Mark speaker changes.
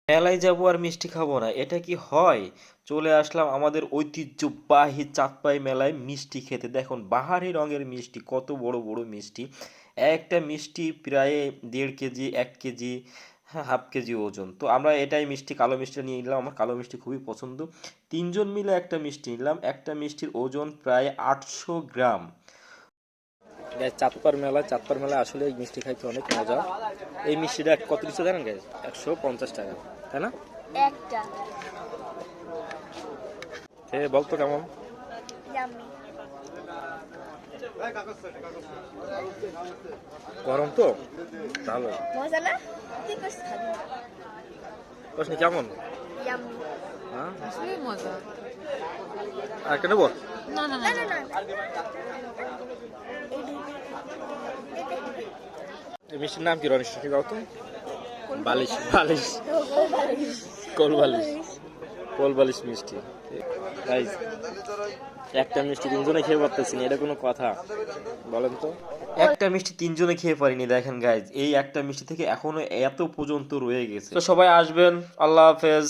Speaker 1: মেলায় যাবো আর মিষ্টি খাবো না, এটা কি হয়? চলে আসলাম আমাদের ঐতিহ্যবাহী চাঁদপাই মেলায় মিষ্টি খেতে। দেখুন বাহারি রঙের মিষ্টি, কত বড় বড় মিষ্টি। একটা মিষ্টি প্রায় 1.5 কেজি, 1 কেজি, হ্যাঁ 1/2 কেজি ওজন। তো আমরা এটাই মিষ্টি, কালো মিষ্টি নিয়ে নিলাম, আমার কালো মিষ্টি খুবই পছন্দ। তিনজন মিলে একটা মিষ্টি নিলাম, একটা মিষ্টির ওজন প্রায় 800 গ্রাম। চাঁদপার মেলা আসলে এই মিষ্টি খাইতে অনেক মজা। এই মিষ্টিটা কত দিচ্ছে জানেন গাইজ? 150 টাকা, তাই না?
Speaker 2: একটা
Speaker 1: বলতো কেমন?
Speaker 2: ইয়াম্মি।
Speaker 1: গরম তো ভালো।
Speaker 2: মজা না? তুই কষ্ট খাবি।
Speaker 1: প্রশ্ন কেমন?
Speaker 2: ইয়াম্মি।
Speaker 1: হ্যাঁ
Speaker 3: আসলে মজা।
Speaker 1: আর একটা নেবো?
Speaker 3: না না
Speaker 2: না
Speaker 3: না
Speaker 2: না না
Speaker 1: এই মিষ্টির নাম কি রনিস? দাও তো। বালিশ বালিশ কোলবালিশ, কোলবালিশ মিষ্টি। গাইজ একটা মিষ্টি তিনজনে খেয়ে পারতেছি না, এটা কোনো কথা বলেন তো? একটা মিষ্টি তিনজনে খেয়ে পারিনি। দেখেন গাইজ, এই একটা মিষ্টি থেকে এখনো এত পর্যন্ত রয়ে গেছে। তো সবাই আসবেন, আল্লাহ হাফেজ।